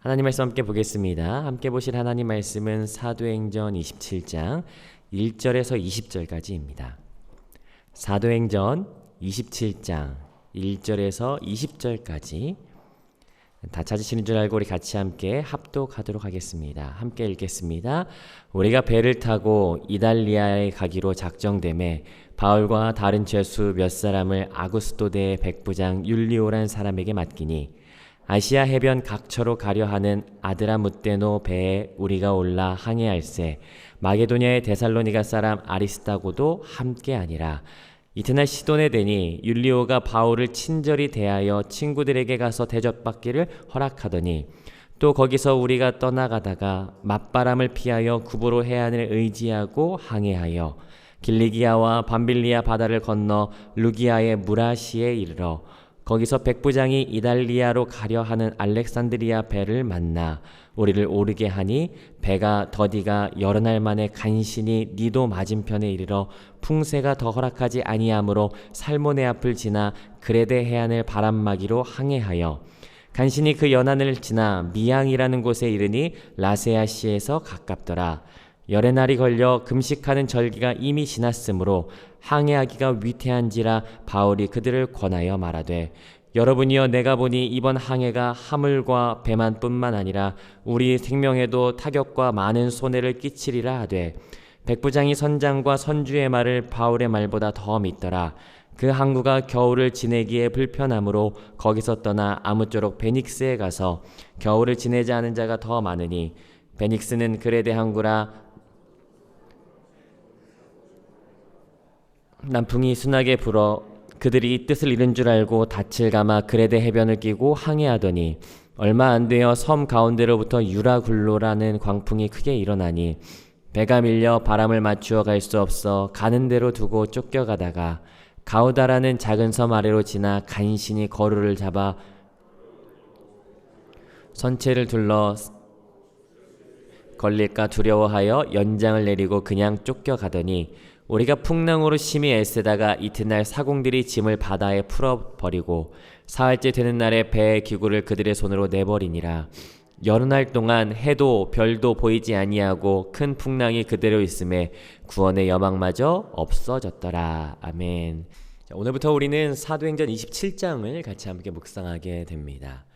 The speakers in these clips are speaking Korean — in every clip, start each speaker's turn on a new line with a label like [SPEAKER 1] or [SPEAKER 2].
[SPEAKER 1] 하나님 말씀 함께 보겠습니다. 함께 보실 하나님 말씀은 사도행전 27장 1절에서 20절까지입니다. 사도행전 27장 1절에서 20절까지 다 찾으시는 줄 알고 우리 같이 함께 합독하도록 하겠습니다. 함께 읽겠습니다. 우리가 배를 타고 이달리아에 가기로 작정되매 바울과 다른 죄수 몇 사람을 아구스도대의 백부장 율리오란 사람에게 맡기니 아시아 해변 각처로 가려 하는 아드라무떼노 배에 우리가 올라 항해할세 마게도냐의 데살로니가 사람 아리스다고도 함께 아니라. 이튿날 시돈에 되니 율리오가 바울을 친절히 대하여 친구들에게 가서 대접받기를 허락하더니 또 거기서 우리가 떠나가다가 맞바람을 피하여 구브로 해안을 의지하고 항해하여 길리기아와 밤빌리아 바다를 건너 루기아의 무라시에 이르러 거기서 백부장이 이달리아로 가려 하는 알렉산드리아 배를 만나 우리를 오르게 하니 배가 더디가 여러 날 만에 간신히 니도 맞은편에 이르러 풍세가 더 허락하지 아니하므로 살모네 앞을 지나 그레데 해안을 바람막이로 항해하여 간신히 그 연안을 지나 미양이라는 곳에 이르니 라세아시에서 가깝더라. 열의 날이 걸려 금식하는 절기가 이미 지났으므로 항해하기가 위태한지라 바울이 그들을 권하여 말하되 여러분이여 내가 보니 이번 항해가 하물과 배만 뿐만 아니라 우리 생명에도 타격과 많은 손해를 끼치리라 하되 백부장이 선장과 선주의 말을 바울의 말보다 더 믿더라. 그 항구가 겨울을 지내기에 불편하므로 거기서 떠나 아무쪼록 베닉스에 가서 겨울을 지내자 하는 자가 더 많으니 베닉스는 그레데 항구라 남풍이 순하게 불어 그들이 뜻을 잃은 줄 알고 닻을 감아 그레데 해변을 끼고 항해하더니 얼마 안 되어 섬 가운데로부터 유라굴로라는 광풍이 크게 일어나니 배가 밀려 바람을 맞추어 갈 수 없어 가는 대로 두고 쫓겨가다가 가우다라는 작은 섬 아래로 지나 간신히 거루를 잡아 선체를 둘러 걸릴까 두려워하여 연장을 내리고 그냥 쫓겨가더니 우리가 풍랑으로 심히 애쓰다가 이튿날 사공들이 짐을 바다에 풀어버리고 사흘째 되는 날에 배의 기구를 그들의 손으로 내버리니라. 여러 날 동안 해도 별도 보이지 아니하고 큰 풍랑이 그대로 있음에 구원의 여망마저 없어졌더라. 아멘. 자, 오늘부터 우리는 사도행전 27장을 같이 함께 묵상하게 됩니다.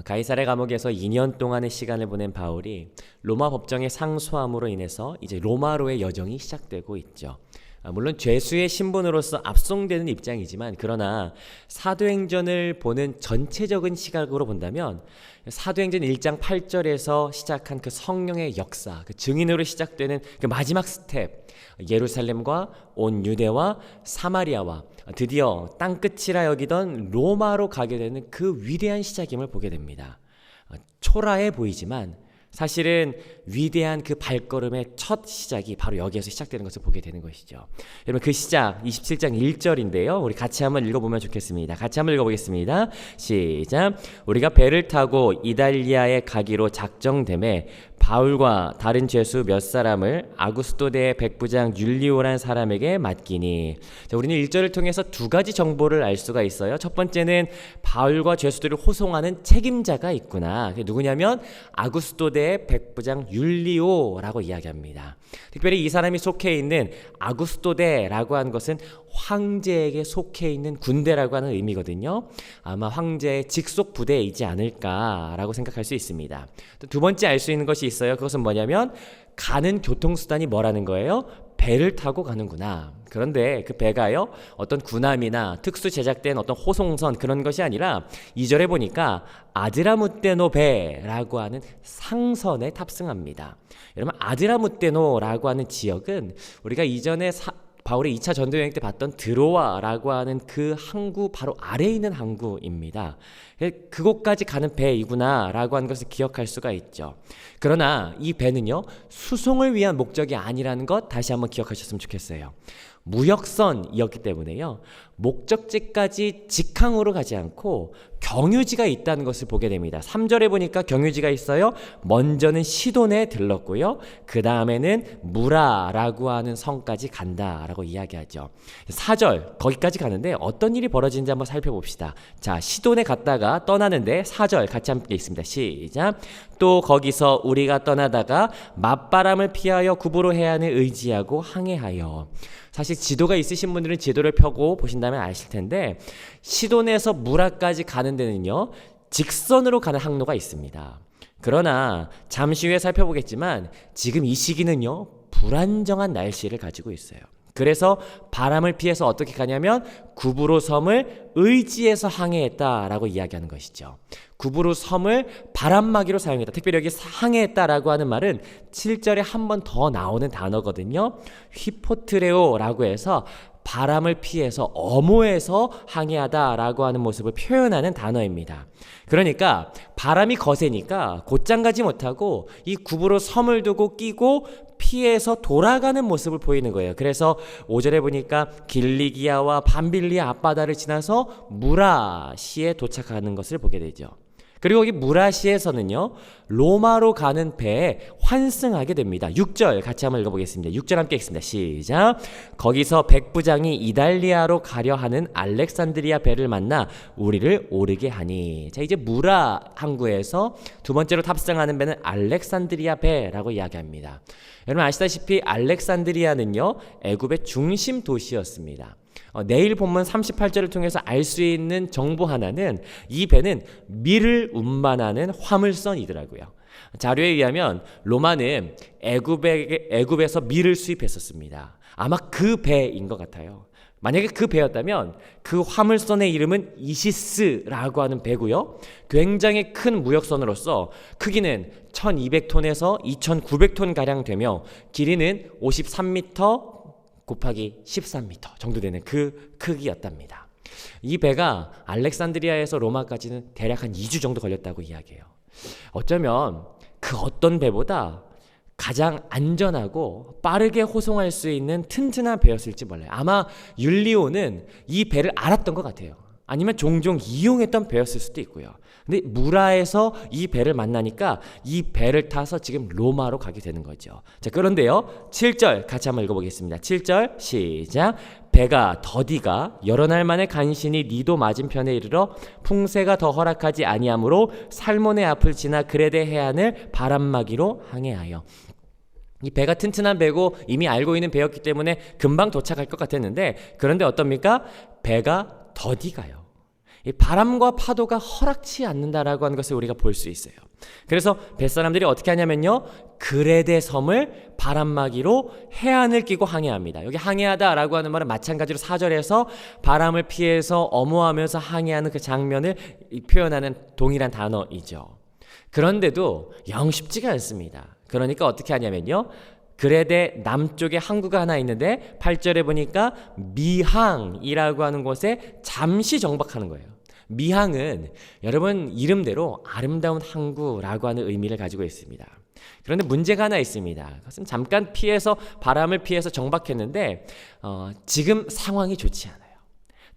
[SPEAKER 1] 가이사랴 감옥에서 2년 동안의 시간을 보낸 바울이 로마 법정의 상소함으로 인해서 이제 로마로의 여정이 시작되고 있죠. 물론 죄수의 신분으로서 압송되는 입장이지만 그러나 사도행전을 보는 전체적인 시각으로 본다면 사도행전 1장 8절에서 시작한 그 성령의 역사, 그 증인으로 시작되는 그 마지막 스텝, 예루살렘과 온 유대와 사마리아와 드디어 땅끝이라 여기던 로마로 가게 되는 그 위대한 시작임을 보게 됩니다. 초라해 보이지만 사실은 위대한 그 발걸음의 첫 시작이 바로 여기에서 시작되는 것을 보게 되는 것이죠. 여러분 그 시작 27장 1절인데요. 우리 같이 한번 읽어보면 좋겠습니다. 같이 한번 읽어보겠습니다. 시작. 우리가 배를 타고 이달리아에 가기로 작정되매 바울과 다른 죄수 몇 사람을 아구스도대의 백부장 율리오란 사람에게 맡기니. 자, 우리는 1절을 통해서 두 가지 정보를 알 수가 있어요. 첫 번째는 바울과 죄수들을 호송하는 책임자가 있구나. 그게 누구냐면 아구스도대의 백부장 율리오라고 이야기합니다. 특별히 이 사람이 속해 있는 아구스도대라고 하는 것은 황제에게 속해 있는 군대라고 하는 의미거든요. 아마 황제의 직속 부대이지 않을까라고 생각할 수 있습니다. 또 두 번째 알 수 있는 것이 있어요. 그것은 뭐냐면 가는 교통수단이 뭐라는 거예요? 배를 타고 가는구나. 그런데 그 배가요 어떤 군함이나 특수 제작된 어떤 호송선 그런 것이 아니라 2절에 보니까 아드라무떼노 배라고 하는 상선에 탑승합니다. 여러분 아드라무떼노라고 하는 지역은 우리가 이전에 바울의 2차 전도 여행 때 봤던 드로아라고 하는 그 항구 바로 아래에 있는 항구입니다. 그곳까지 가는 배이구나 라고 하는 것을 기억할 수가 있죠. 그러나 이 배는요 수송을 위한 목적이 아니라는 것 다시 한번 기억하셨으면 좋겠어요. 무역선이었기 때문에요. 목적지까지 직항으로 가지 않고 경유지가 있다는 것을 보게 됩니다. 3절에 보니까 경유지가 있어요. 먼저는 시돈에 들렀고요. 그 다음에는 무라라고 하는 성까지 간다라고 이야기하죠. 4절 거기까지 가는데 어떤 일이 벌어지는지 한번 살펴봅시다. 자, 시돈에 갔다가 떠나는데 4절 같이 함께 있습니다. 시작. 또 거기서 우리가 떠나다가 맞바람을 피하여 구브로 해안을 의지하고 항해하여. 사실 지도가 있으신 분들은 지도를 펴고 보신다면 아실 텐데 시돈에서 무라까지 가는 데는요 직선으로 가는 항로가 있습니다. 그러나 잠시 후에 살펴보겠지만 지금 이 시기는요 불안정한 날씨를 가지고 있어요. 그래서 바람을 피해서 어떻게 가냐면 구브로 섬을 의지해서 항해했다라고 이야기하는 것이죠. 구브로 섬을 바람막이로 사용했다. 특별히 여기 항해했다라고 하는 말은 7절에 한 번 더 나오는 단어거든요. 휘포트레오라고 해서 바람을 피해서 엄호해서 항해하다라고 하는 모습을 표현하는 단어입니다. 그러니까 바람이 거세니까 곧장 가지 못하고 이 구브로 섬을 두고 끼고 피해서 돌아가는 모습을 보이는 거예요. 그래서 5절에 보니까 길리기아와 밤빌리아 앞바다를 지나서 무라시에 도착하는 것을 보게 되죠. 그리고 여기 무라시에서는요 로마로 가는 배에 환승하게 됩니다. 6절 같이 한번 읽어보겠습니다. 6절 함께 읽습니다. 시작. 거기서 백부장이 이달리아로 가려 하는 알렉산드리아 배를 만나 우리를 오르게 하니. 자, 이제 무라 항구에서 두 번째로 탑승하는 배는 알렉산드리아 배라고 이야기합니다. 여러분 아시다시피 알렉산드리아는요 애굽의 중심 도시였습니다. 내일 본문 38절을 통해서 알 수 있는 정보 하나는 이 배는 밀을 운반하는 화물선이더라고요. 자료에 의하면 로마는 애굽에서 밀을 수입했었습니다. 아마 그 배인 것 같아요. 만약에 그 배였다면 그 화물선의 이름은 이시스라고 하는 배고요. 굉장히 큰 무역선으로서 크기는 1200톤에서 2900톤 가량 되며 길이는 53m 곱하기 13m 정도 되는 그 크기였답니다. 이 배가 알렉산드리아에서 로마까지는 대략 한 2주 정도 걸렸다고 이야기해요. 어쩌면 그 어떤 배보다 가장 안전하고 빠르게 호송할 수 있는 튼튼한 배였을지 몰라요. 아마 율리오는 이 배를 알았던 것 같아요. 아니면 종종 이용했던 배였을 수도 있고요. 근데 무라에서 이 배를 만나니까 이 배를 타서 지금 로마로 가게 되는 거죠. 자, 그런데요 7절 같이 한번 읽어보겠습니다. 7절 시작. 배가 더디가 여러 날 만에 간신히 니도 맞은편에 이르러 풍세가 더 허락하지 아니하므로 살몬의 앞을 지나 그레데 해안을 바람막이로 항해하여. 이 배가 튼튼한 배고 이미 알고 있는 배였기 때문에 금방 도착할 것 같았는데 그런데 어떻습니까? 배가 더디가요. 이 바람과 파도가 허락치 않는다라고 하는 것을 우리가 볼 수 있어요. 그래서 뱃사람들이 어떻게 하냐면요 그레데 섬을 바람막이로 해안을 끼고 항해합니다. 여기 항해하다라고 하는 말은 마찬가지로 4절에서 바람을 피해서 엄호하면서 항해하는 그 장면을 표현하는 동일한 단어이죠. 그런데도 영 쉽지가 않습니다. 그러니까 어떻게 하냐면요 그레데 남쪽에 항구가 하나 있는데 8절에 보니까 미항이라고 하는 곳에 잠시 정박하는 거예요. 미항은 여러분 이름대로 아름다운 항구라고 하는 의미를 가지고 있습니다. 그런데 문제가 하나 있습니다. 그것은 잠깐 피해서 바람을 피해서 정박했는데 지금 상황이 좋지 않아요.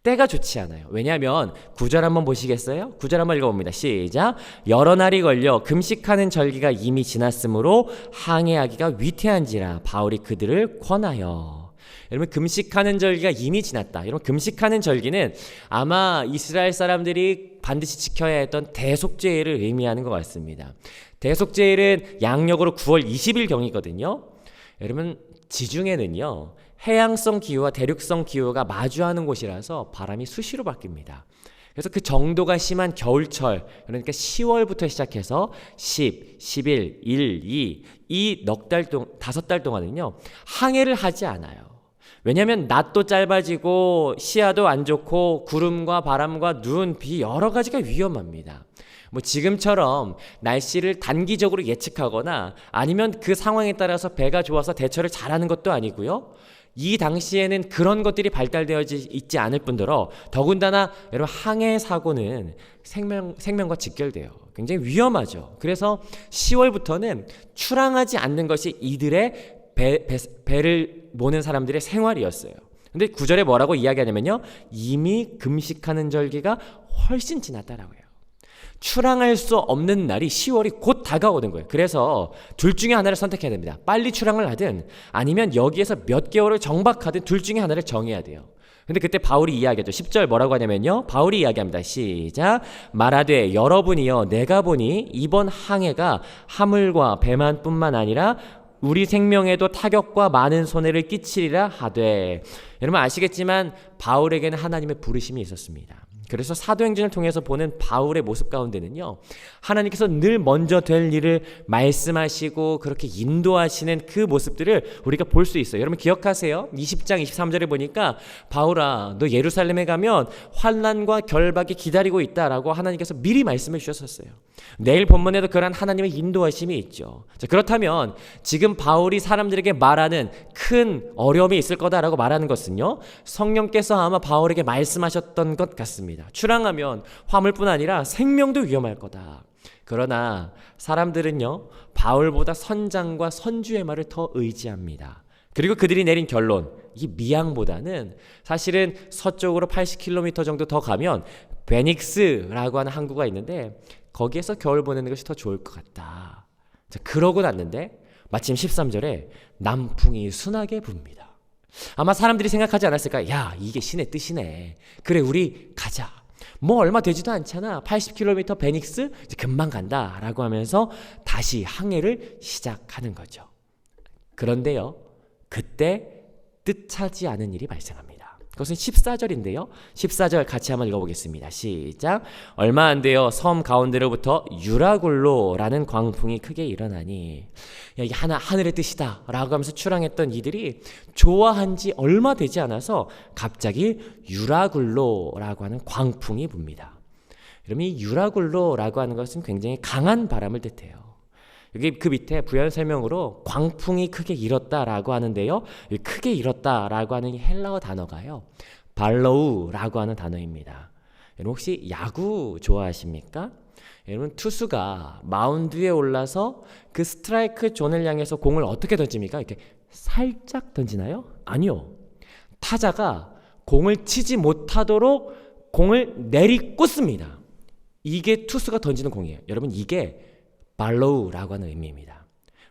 [SPEAKER 1] 때가 좋지 않아요. 왜냐하면 9절 한번 보시겠어요? 9절 한번 읽어봅니다. 시작. 여러 날이 걸려 금식하는 절기가 이미 지났으므로 항해하기가 위태한지라 바울이 그들을 권하여. 여러분 금식하는 절기가 이미 지났다. 여러분 금식하는 절기는 아마 이스라엘 사람들이 반드시 지켜야 했던 대속죄일을 의미하는 것 같습니다. 대속죄일은 양력으로 9월 20일경이거든요. 여러분 지중해는요 해양성 기후와 대륙성 기후가 마주하는 곳이라서 바람이 수시로 바뀝니다. 그래서 그 정도가 심한 겨울철, 그러니까 10월부터 시작해서 10, 11, 1, 2, 이 넉 달 동안, 5달 동안은요 항해를 하지 않아요. 왜냐하면 낮도 짧아지고 시야도 안 좋고 구름과 바람과 눈, 비 여러 가지가 위험합니다. 뭐 지금처럼 날씨를 단기적으로 예측하거나 아니면 그 상황에 따라서 배가 좋아서 대처를 잘하는 것도 아니고요. 이 당시에는 그런 것들이 발달되어 있지 않을 뿐더러 더군다나 여러분 항해 사고는 생명과 직결돼요. 굉장히 위험하죠. 그래서 10월부터는 출항하지 않는 것이 이들의 배를 모는 사람들의 생활이었어요. 근데 9절에 뭐라고 이야기하냐면요, 이미 금식하는 절기가 훨씬 지났다라고 해요. 출항할 수 없는 날이 10월이 곧 다가오는 거예요. 그래서 둘 중에 하나를 선택해야 됩니다. 빨리 출항을 하든 아니면 여기에서 몇 개월을 정박하든 둘 중에 하나를 정해야 돼요. 근데 그때 바울이 이야기하죠. 10절 뭐라고 하냐면요, 바울이 이야기합니다. 시작. 말하되 여러분이여 내가 보니 이번 항해가 하물과 배만 뿐만 아니라 우리 생명에도 타격과 많은 손해를 끼치리라 하되. 여러분 아시겠지만 바울에게는 하나님의 부르심이 있었습니다. 그래서 사도행전을 통해서 보는 바울의 모습 가운데는요, 하나님께서 늘 먼저 될 일을 말씀하시고 그렇게 인도하시는 그 모습들을 우리가 볼 수 있어요. 여러분 기억하세요? 20장 23절에 보니까 바울아 너 예루살렘에 가면 환난과 결박이 기다리고 있다라고 하나님께서 미리 말씀해 주셨었어요. 내일 본문에도 그러한 하나님의 인도하심이 있죠. 자, 그렇다면 지금 바울이 사람들에게 말하는 큰 어려움이 있을 거다라고 말하는 것은요, 성령께서 아마 바울에게 말씀하셨던 것 같습니다. 출항하면 화물뿐 아니라 생명도 위험할 거다. 그러나 사람들은요, 바울보다 선장과 선주의 말을 더 의지합니다. 그리고 그들이 내린 결론, 이 미항보다는 사실은 서쪽으로 80km 정도 더 가면 베닉스라고 하는 항구가 있는데 거기에서 겨울 보내는 것이 더 좋을 것 같다. 자, 그러고 났는데 마침 13절에 남풍이 순하게 붑니다. 아마 사람들이 생각하지 않았을까? 야, 이게 신의 뜻이네. 그래, 우리 가자. 뭐 얼마 되지도 않잖아. 80km 베닉스 이제 금방 간다 라고 하면서 다시 항해를 시작하는 거죠. 그런데요, 그때 뜻하지 않은 일이 발생합니다. 그것은 14절인데요. 14절 같이 한번 읽어보겠습니다. 시작. 얼마 안 되어 섬 가운데로부터 유라굴로라는 광풍이 크게 일어나니, 야, 이게 하늘의 뜻이다 라고 하면서 출항했던 이들이 좋아한 지 얼마 되지 않아서 갑자기 유라굴로라고 하는 광풍이 붑니다. 여러분, 이 유라굴로라고 하는 것은 굉장히 강한 바람을 뜻해요. 여기 그 밑에 부연 설명으로 광풍이 크게 일었다라고 하는데요, 크게 일었다라고 하는 이 헬라어 단어가요, 발로우라고 하는 단어입니다. 여러분 혹시 야구 좋아하십니까? 여러분 투수가 마운드에 올라서 그 스트라이크 존을 향해서 공을 어떻게 던집니까? 이렇게 살짝 던지나요? 아니요. 타자가 공을 치지 못하도록 공을 내리꽂습니다. 이게 투수가 던지는 공이에요. 여러분 이게 발로우라고 하는 의미입니다.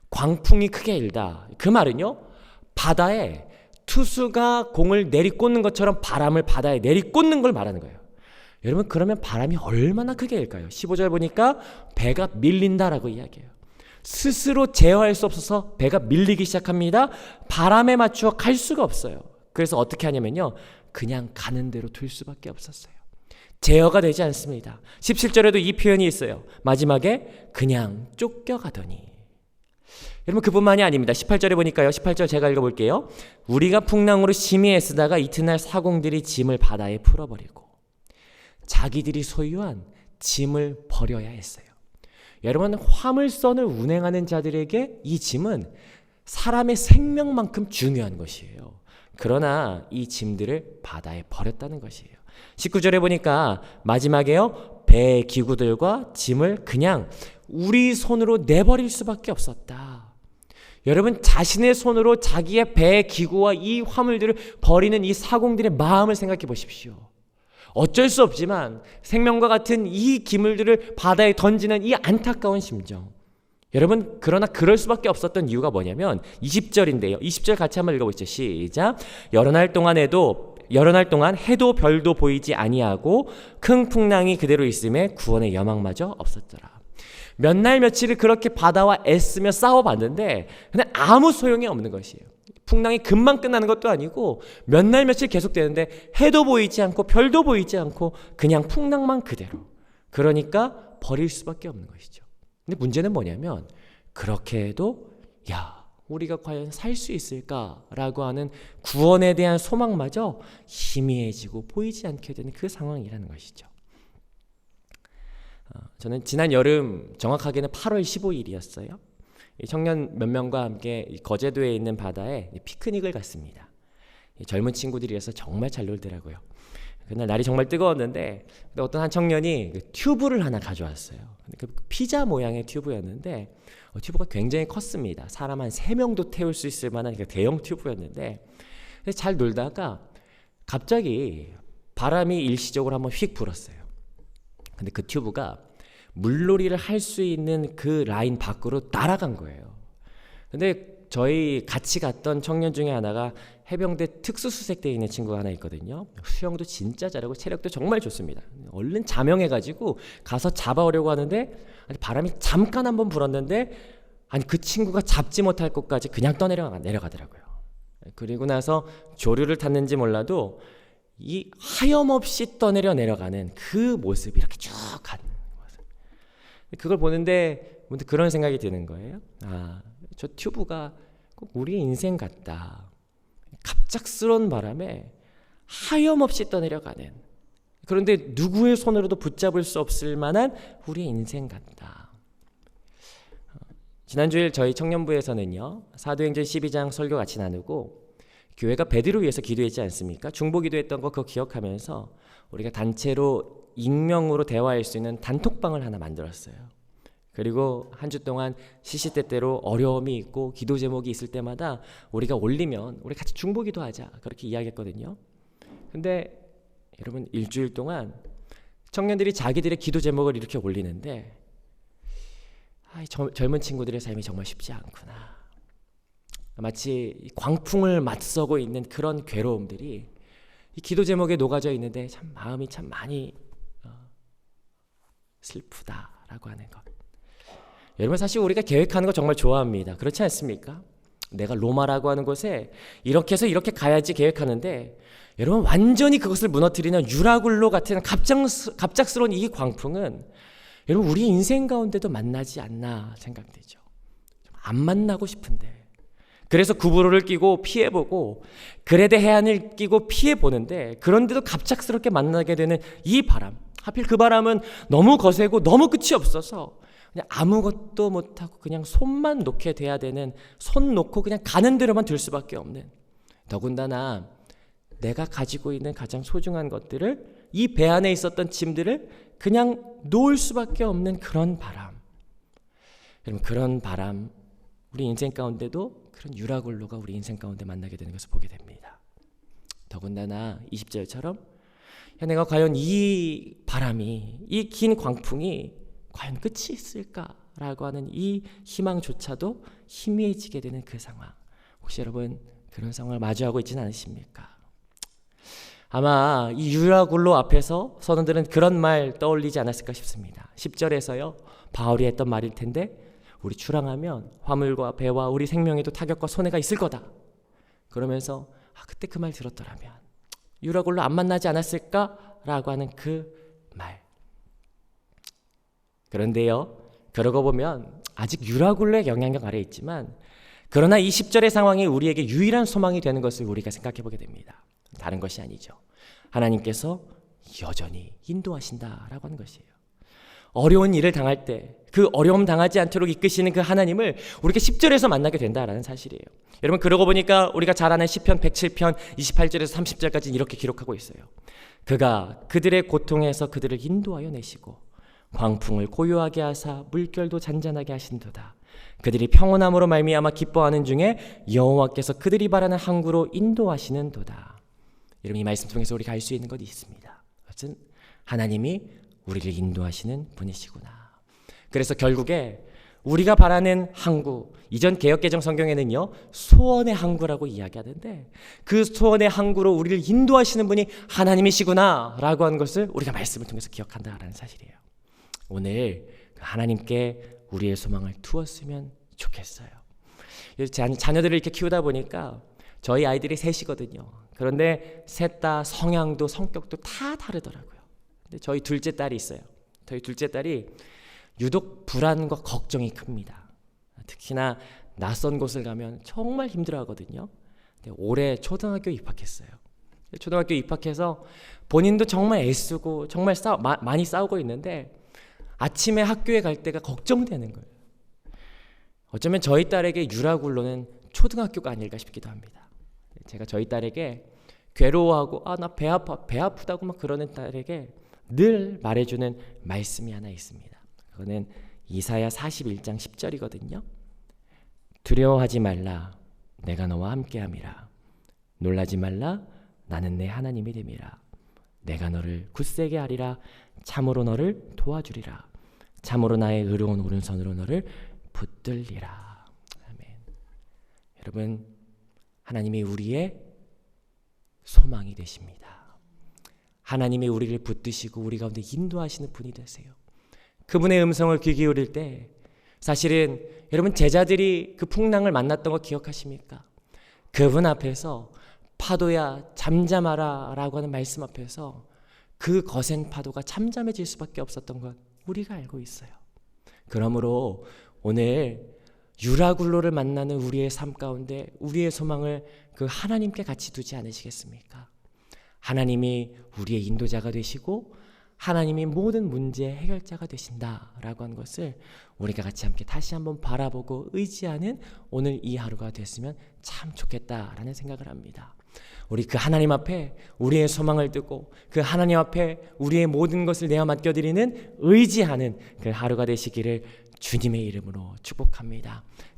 [SPEAKER 1] 광풍이 크게 일다. 그 말은요, 바다에 투수가 공을 내리꽂는 것처럼 바람을 바다에 내리꽂는 걸 말하는 거예요. 여러분 그러면 바람이 얼마나 크게 일까요? 15절 보니까 배가 밀린다라고 이야기해요. 스스로 제어할 수 없어서 배가 밀리기 시작합니다. 바람에 맞추어 갈 수가 없어요. 그래서 어떻게 하냐면요, 그냥 가는 대로 둘 수밖에 없었어요. 제어가 되지 않습니다. 17절에도 이 표현이 있어요. 마지막에 그냥 쫓겨가더니. 여러분 그뿐만이 아닙니다. 18절에 보니까요, 18절 제가 읽어볼게요. 우리가 풍랑으로 심히 애쓰다가 이튿날 사공들이 짐을 바다에 풀어버리고 자기들이 소유한 짐을 버려야 했어요. 여러분 화물선을 운행하는 자들에게 이 짐은 사람의 생명만큼 중요한 것이에요. 그러나 이 짐들을 바다에 버렸다는 것이에요. 19절에 보니까 마지막에요, 배 기구들과 짐을 그냥 우리 손으로 내버릴 수밖에 없었다. 여러분 자신의 손으로 자기의 배 기구와 이 화물들을 버리는 이 사공들의 마음을 생각해 보십시오. 어쩔 수 없지만 생명과 같은 이 기물들을 바다에 던지는 이 안타까운 심정. 여러분 그러나 그럴 수밖에 없었던 이유가 뭐냐면 20절인데요. 20절 같이 한번 읽어보시죠. 시작. 여러 날 동안 해도 별도 보이지 아니하고 큰 풍랑이 그대로 있음에 구원의 여망마저 없었더라. 몇 날 며칠을 그렇게 바다와 애쓰며 싸워봤는데 근데 아무 소용이 없는 것이에요. 풍랑이 금방 끝나는 것도 아니고 몇 날 며칠 계속되는데 해도 보이지 않고 별도 보이지 않고 그냥 풍랑만 그대로. 그러니까 버릴 수밖에 없는 것이죠. 근데 문제는 뭐냐면 그렇게 해도 야, 우리가 과연 살 수 있을까라고 하는 구원에 대한 소망마저 희미해지고 보이지 않게 되는 그 상황이라는 것이죠. 저는 지난 여름 정확하게는 8월 15일이었어요. 청년 몇 명과 함께 거제도에 있는 바다에 피크닉을 갔습니다. 젊은 친구들이어서 정말 잘 놀더라고요. 그날 날이 정말 뜨거웠는데 어떤 한 청년이 튜브를 하나 가져왔어요. 피자 모양의 튜브였는데 튜브가 굉장히 컸습니다. 사람 한 3명도 태울 수 있을 만한 대형 튜브였는데 잘 놀다가 갑자기 바람이 일시적으로 한번 휙 불었어요. 근데 그 튜브가 물놀이를 할 수 있는 그 라인 밖으로 날아간 거예요. 근데 저희 같이 갔던 청년 중에 하나가 해병대 특수수색대에 있는 친구가 하나 있거든요. 수영도 진짜 잘하고 체력도 정말 좋습니다. 얼른 자명해가지고 가서 잡아오려고 하는데 바람이 잠깐 한번 불었는데 그 친구가 잡지 못할 곳까지 그냥 내려가더라고요. 그리고 나서 조류를 탔는지 몰라도 이 하염없이 내려가는 그 모습이 이렇게 쭉 가는 모습. 그걸 보는데 문득 그런 생각이 드는 거예요. 저 튜브가 꼭 우리의 인생 같다. 갑작스러운 바람에 하염없이 떠내려가는, 그런데 누구의 손으로도 붙잡을 수 없을 만한 우리의 인생 같다. 지난주일 저희 청년부에서는요, 사도행전 12장 설교 같이 나누고 교회가 베드로 위해서 기도했지 않습니까? 중보 기도했던 거 그거 기억하면서 우리가 단체로 익명으로 대화할 수 있는 단톡방을 하나 만들었어요. 그리고 한 주 동안 시시때때로 어려움이 있고 기도 제목이 있을 때마다 우리가 올리면 우리 같이 중보 기도하자, 그렇게 이야기했거든요. 근데 여러분, 일주일 동안 청년들이 자기들의 기도 제목을 이렇게 올리는데 젊은 친구들의 삶이 정말 쉽지 않구나. 마치 광풍을 맞서고 있는 그런 괴로움들이 이 기도 제목에 녹아져 있는데 참 마음이 참 많이 슬프다라고 하는 것. 여러분, 사실 우리가 계획하는 거 정말 좋아합니다. 그렇지 않습니까? 내가 로마라고 하는 곳에 이렇게 해서 이렇게 가야지 계획하는데, 여러분, 완전히 그것을 무너뜨리는 유라굴로 같은 갑작스러운 이 광풍은 여러분 우리 인생 가운데도 만나지 않나 생각되죠. 안 만나고 싶은데, 그래서 구부로를 끼고 피해보고 그레데 해안을 끼고 피해보는데, 그런데도 갑작스럽게 만나게 되는 이 바람, 하필 그 바람은 너무 거세고 너무 끝이 없어서 그냥 아무것도 못하고 그냥 손만 놓게 돼야 되는, 손 놓고 그냥 가는 대로만 들 수밖에 없는, 더군다나 내가 가지고 있는 가장 소중한 것들을, 이 배 안에 있었던 짐들을 그냥 놓을 수밖에 없는 그런 바람. 여러분, 그런 바람, 우리 인생 가운데도 그런 유라굴로가 우리 인생 가운데 만나게 되는 것을 보게 됩니다. 더군다나 20절처럼 내가 과연 이 바람이, 이 긴 광풍이 과연 끝이 있을까라고 하는 이 희망조차도 희미해지게 되는 그 상황. 혹시 여러분 그런 상황을 마주하고 있지는 않으십니까? 아마 이 유라굴로 앞에서 선원들은 그런 말 떠올리지 않았을까 싶습니다. 10절에서요, 바울이 했던 말일 텐데, 우리 출항하면 화물과 배와 우리 생명에도 타격과 손해가 있을 거다. 그러면서 그때 그 말 들었더라면 유라굴로 안 만나지 않았을까라고 하는 그 말. 그런데요, 그러고 보면 아직 유라굴로의 영향력 아래에 있지만, 그러나 이 10절의 상황이 우리에게 유일한 소망이 되는 것을 우리가 생각해 보게 됩니다. 다른 것이 아니죠. 하나님께서 여전히 인도하신다라고 하는 것이에요. 어려운 일을 당할 때 그 어려움 당하지 않도록 이끄시는 그 하나님을 우리가 10절에서 만나게 된다라는 사실이에요. 여러분, 그러고 보니까 우리가 잘 아는 시편 107편 28절에서 30절까지 이렇게 기록하고 있어요. 그가 그들의 고통에서 그들을 인도하여 내시고 광풍을 고요하게 하사 물결도 잔잔하게 하신도다. 그들이 평온함으로 말미암아 기뻐하는 중에 여호와께서 그들이 바라는 항구로 인도하시는도다. 여러분, 이 말씀 통해서 우리가 알 수 있는 것이 있습니다. 그것은 하나님이 우리를 인도하시는 분이시구나. 그래서 결국에 우리가 바라는 항구, 이전 개역개정 성경에는요, 소원의 항구라고 이야기하는데, 그 소원의 항구로 우리를 인도하시는 분이 하나님이시구나 라고 하는 것을 우리가 말씀을 통해서 기억한다라는 사실이에요. 오늘 하나님께 우리의 소망을 두었으면 좋겠어요. 자녀들을 이렇게 키우다 보니까 저희 아이들이 셋이거든요. 그런데 셋 다 성향도 성격도 다 다르더라고요. 근데 저희 둘째 딸이 있어요. 저희 둘째 딸이 유독 불안과 걱정이 큽니다. 특히나 낯선 곳을 가면 정말 힘들어하거든요. 근데 올해 초등학교 입학했어요. 초등학교 입학해서 본인도 정말 애쓰고 정말 많이 싸우고 있는데, 아침에 학교에 갈 때가 걱정되는 거예요. 어쩌면 저희 딸에게 유라굴로는 초등학교가 아닐까 싶기도 합니다. 제가 저희 딸에게 괴로워하고 나 배 아프다고 막 그러는 딸에게 늘 말해주는 말씀이 하나 있습니다. 그거는 이사야 41장 10절이거든요. 두려워하지 말라, 내가 너와 함께함이라. 놀라지 말라, 나는 내 하나님이 됨이라. 내가 너를 굳세게 하리라. 참으로 너를 도와주리라. 참으로 나의 의로운 오른손으로 너를 붙들리라. 아멘. 여러분, 하나님이 우리의 소망이 되십니다. 하나님이 우리를 붙드시고 우리 가운데 인도하시는 분이 되세요. 그분의 음성을 귀 기울일 때 사실은 여러분, 제자들이 그 풍랑을 만났던 거 기억하십니까? 그분 앞에서 파도야 잠잠하라 라고 하는 말씀 앞에서 그 거센 파도가 잠잠해질 수밖에 없었던 건 우리가 알고 있어요. 그러므로 오늘 유라굴로를 만나는 우리의 삶 가운데 우리의 소망을 그 하나님께 같이 두지 않으시겠습니까? 하나님이 우리의 인도자가 되시고 하나님이 모든 문제의 해결자가 되신다라고 하는 것을 우리가 같이 함께 다시 한번 바라보고 의지하는 오늘 이 하루가 됐으면 참 좋겠다라는 생각을 합니다. 우리 그 하나님 앞에 우리의 소망을 두고 그 하나님 앞에 우리의 모든 것을 내어 맡겨드리는 의지하는 그 하루가 되시기를 주님의 이름으로 축복합니다.